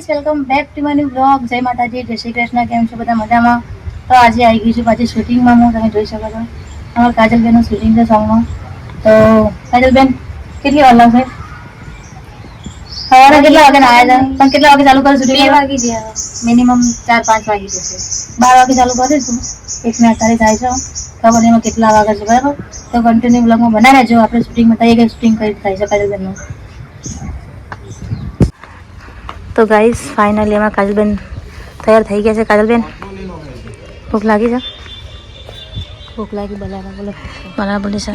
Guys, welcome back to my new blog. જય માતાજી, જય શ્રી કૃષ્ણ. કેમ છો બધા? મજામાં? તો આજે આવી ગઈ છું પાછી શૂટિંગમાં. હું તમે જોઈ શકો છો અમારા કાજલબેનનું શૂટિંગ છે સોંગનું. તો કાજલબેન કેટલી વાર લાગશે? સવારે કેટલા વાગે આવ્યા હતા? પણ કેટલા વાગે ચાલુ કર્યું શૂટિંગ? 2 વાગી ગયા. મિનિમમ 4-5 વાગી જશે. 12 વાગે ચાલુ કરીશું. 1:48 થાય છે. ખબર નહીં એમાં કેટલા વાગે છે, બરાબર? તો કન્ટિન્યુ બ્લોગમાં બનાવી રહેજો. આપણે શૂટિંગમાં તૈયાર કઈ શૂટિંગ કરી થાય છે કાજલબેનનું. તો ગાઈસ, ફાઇનલી એમાં કાજલબેન તૈયાર થઈ ગયા છે. કાજલબેન, ભૂખ લાગી છે? ભૂખ લાગી બરાબર છે.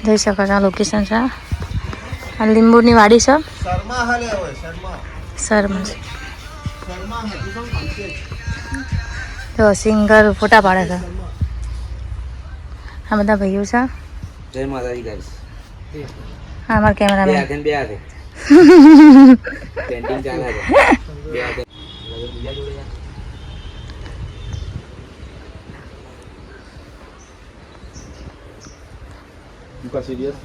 જોઈ શકો છો લોકેશન છે. આ લીંબુની વાડી છે. શર્મા તો સિંગર ફોટા પાડે છે. આ બધા ભાઈઓ છે. જય માતાજી ગાઈસ. હા, અમારા કેમેરામેન पेंटिंग चाला है उनका सीरियस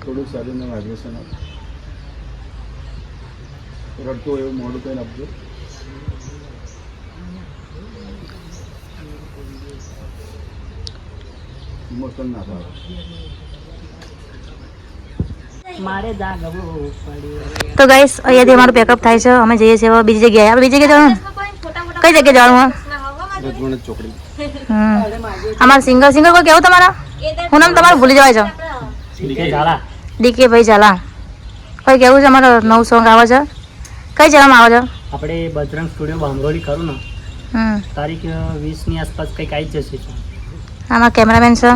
थोड़ું શરીરને વાઇબ્રેશન રડતો એવું મોડું કંઈ આપજો. ઇમોશનલ ના થાય. તો ગાઈસ, અહીંયાથી અમારું પેકઅપ થાય છે. અમે જઈએ છીએ બીજી જગ્યાએ. આપણે બીજી જગ્યાએ જવાનું? કઈ જગ્યાએ જવાનું? રજવાડ ચોકડી. અમારા સિંગર કોઈ કેવું તમારા? હું નામ તમારું ભૂલી જવાય છે. ડીકે ભાઈ ઝાલા. કોઈ કેવું છે? અમારો નવું સોંગ આવે છે. કઈ જગ્યામાં આવે છે? આપણે બજરંગ સ્ટુડિયો બામરોલી કરું ને, તારીખ 20 ની આસપાસ કંઈક આવી જશે. આમાં કેમેરામેન છે,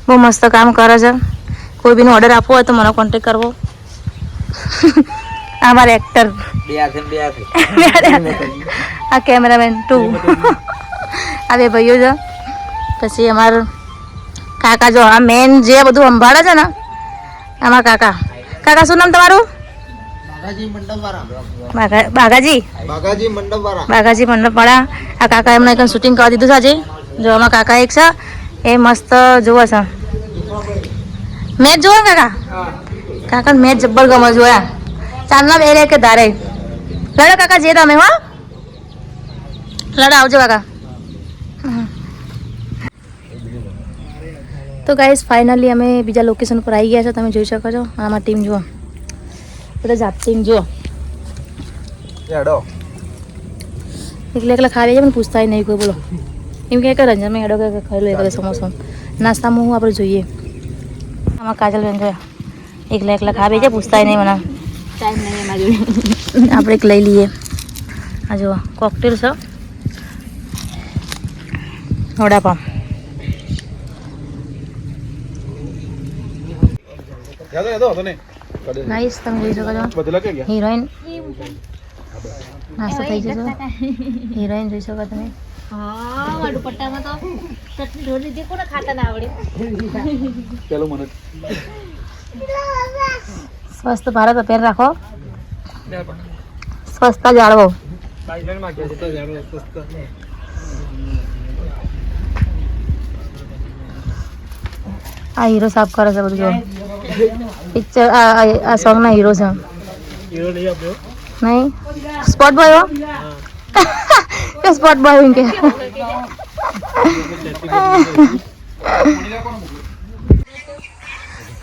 બહુ મસ્ત કામ કરે છે. કોઈ બીનો ઓર્ડર આપવો હોય તો મને કોન્ટેક્ટ કરવો. અમારા એક્ટર આ કેમેરામેન 2 આ બે ભાઈઓ છે. પછી અમારા કાકા જો આ મેન જે બધું સંભાળે છે ને, અમારા કાકા. કાકા શું નામ તમારું? બાગાજી મંડપવાળા. આ કાકા એમને એક શૂટિંગ કરી દીધું છે આજે. જો આમાં કાકા એક છે, એ મસ્ત જોવે છે. મેચ જોવો કાકા? કાકા મેચ જબ્બર ગમે જોયા. ચાંદના બે રે કે ધારે લડો કાકા, જે તમે હો લડો, આવજો કાકા. તો ગાઈસ, ફાઇનલી અમે બીજા લોકેશન પર આવી ગયા છો. તમે જોઈ શકો છો. આમાં ટીમ જુઓ, બધા જાત ટીમ જુઓ. એકલા ખાવી છે પણ પૂછતા નહીં કોઈ. બોલો એમ કે રંજન મેં એડો કે ખાઈ લો એકલા સમોસા. નાસ્તામાં હું આપણે જોઈએ. આમાં કાજલબેન જોયા એકલા ખાવી છે, પૂછતા નહીં મને. ટાઈમ નહીં એમાં જોઈએ. આપણે એક લઈ લઈએ. આ જુઓ કોકટેલ છે, વડાપાવ. નાઈસ, તમે જોઈ શકો છો. હિરોઈન નાસ્તો થઈ જશે. હિરોઈન જોઈ શકો તમે. સ્વસ્થ ભારત અભિયાન રાખો, સ્વચ્છતા જાળવો. આ હીરો સાફ કરે છે બધું. પિક્ચર આ સોંગ ના હીરો છે. નહીં સ્પોટ બોય કે સ્પોટ બોય કે.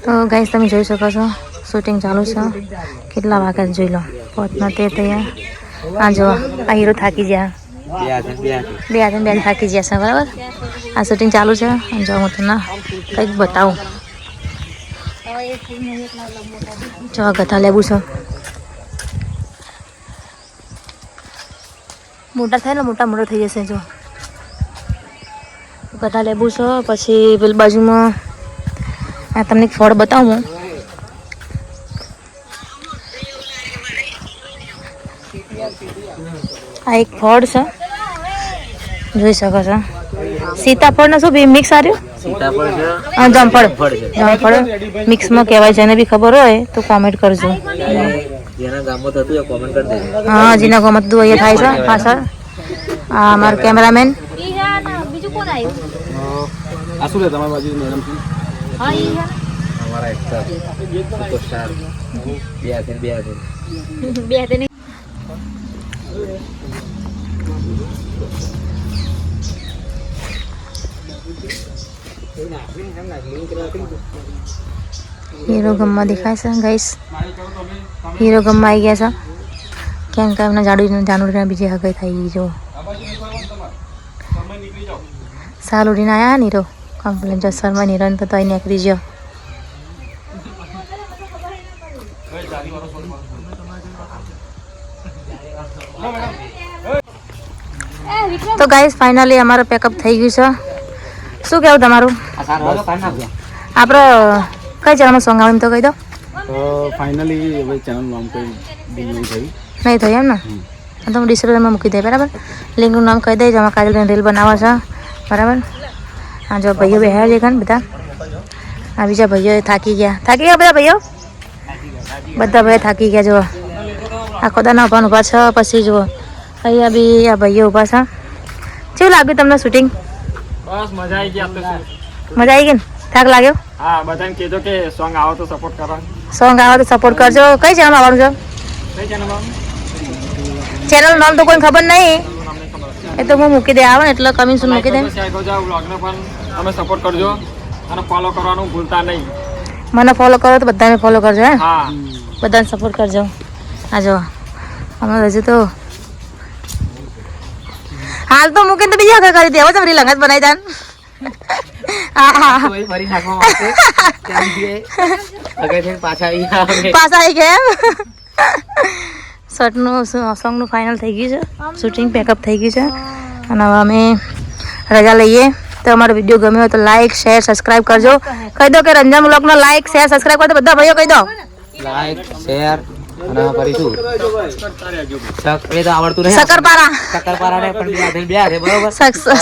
તો ગાઈસ, તમે જોઈ શકો છો શૂટિંગ ચાલુ છે. કેટલા વાગ્યા જોઈ લો. પહોંચના તે તૈયાર. આ જો આ હીરો થાકી ગયા. બે થાકી ગયા છે, બરાબર. આ શૂટિંગ ચાલુ છે. જો હું તમને કંઈક બતાવું. જો ગથા લેવું છે. મોટા થાય ને, મોટા થઈ જશે. જો ગથા લેવું છે. પછી પેલી બાજુમાં આ તમને ફળ બતાવું. આ એક ફળ છે, જોઈ શકો છો. સીતાફળ ને શું મિક્સ આવ્યું? જામફળ મિક્સમાં કહેવાય. જેને બી ખબર હોય તો કોમેન્ટ કરજો. હા, જેના ગામમાં થતું અહીંયા થાય છે પાછળ. આ અમારા કેમેરામેન. હીરો ગમમાં દેખાય છે ગાઈસ. હીરો ગમમાં આવી ગયા છે કેમ કે એમના જાનુડીના બીજી હગાઈ થઈ ગઈ. જો સાલ ઉડીને આવ્યા નીરો કમ્પ્લેન જસરમાં નિરંત તો અહીં નીકળી ગયો. તો ગાઈસ ફાઇનલી અમારું પેકઅપ થઈ ગયું છે. શું કહેવું તમારું? આપણે કઈ ચેનલમાં સોંગ આવે એમ તો કહી દો. ફાઇનલી હવે ચેનલ નામ કોઈ ડીલ નહીં થઈ. નહીં થયું એમ ને? તો હું ડિસ્ક્રિપ્શનમાં મૂકી દઈ બરાબર. લિંકનું નામ કહી દઈશ. આમાં કાજલબેન રીલ બનાવે છે બરાબર. હા જો ભાઈઓ બેહ્યા છે કાન બધા. આ બીજા ભાઈઓ થાકી ગયા બધા ભાઈઓ. બધા ભાઈઓ થાકી ગયા જુઓ. આખો દાના ઉભા છે. પછી જુઓ અહીંયા બી આ ભાઈઓ ઊભા છે. કેવું લાગ્યું તમને શૂટિંગ? બસ મજા આવી ગઈ. આપણે મજા આવી ગઈ ને? થાક લાગ્યો? હા, બધાને કહેજો કે સોંગ આવો તો સપોર્ટ કરો. સોંગ આવે તો સપોર્ટ કરજો. કઈ ચેનલમાં આવવાનું છે? કઈ ચેનલમાં? ચેનલ નામ તો કોઈ ખબર નહીં. એ તો હું મૂકી દે આવે ને એટલે કમિંગ સૂન મૂકી દે. વ્લોગને પણ તમે સપોર્ટ કરજો અને ફોલો કરવાનું ભૂલતા નહીં. મને ફોલો કરો તો બધાને ફોલો કરજો. હે હા, બધાને સપોર્ટ કરજો. આ જો હમણાં હજુ તો હાલ તો મૂકીને તો બીજા કરી દે. હવે તો રીલ અંગત બનાવી દાન. ફરી નાખવા માટે પાછા આવી ગયા એમ. શર્ટનું સોંગનું ફાઇનલ થઈ ગયું છે. શૂટિંગ પેકઅપ થઈ ગયું છે અને હવે અમે રજા લઈએ. તો અમારો વિડીયો ગમ્યો હોય તો લાઈક શેર સબસ્ક્રાઈબ કરજો. કહી દો કે રંજન બ્લોગનો લાઈક શેર સબસ્ક્રાઈબ કરજો બધા ભાઈઓ કહી દો. લાઈક શેર અને ફરી શું એ તો આવડતું નહીં. શકરપારા ને પણ બે હાથે બરોબર.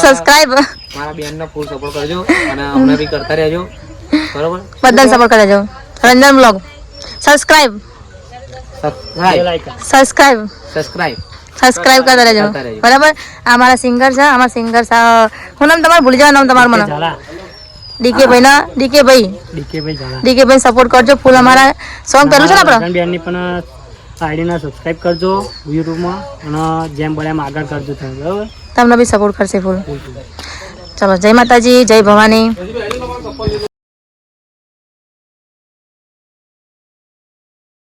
સબસ્ક્રાઈબ મારા બેનનો ફૂલ સપોર્ટ કરજો અને અમને બી કરતા રહેજો બરોબર. બધાને સપોર્ટ કરી દેજો. રંજન બ્લોગ સબસ્ક્રાઈબ કરતા રહેજો બરાબર. આ મારા સિંગર છે. અમારા સિંગર હું નામ તમારું ભૂલી જાવ નામ તમારું મને ડીકે ભાઈ સપોર્ટ કરજો ફૂલ. અમારા સોંગ પેલું છે ને આપણે બેનની પણ આઈડીને સબસ્ક્રાઇબ કરજો યુટ્યુબમાં અને જેમ બને એમ આગળ કરજો તમે બરાબર. તમને બી સપોર્ટ કરશે ફૂલ. ચલો જય માતાજી, જય ભવાની.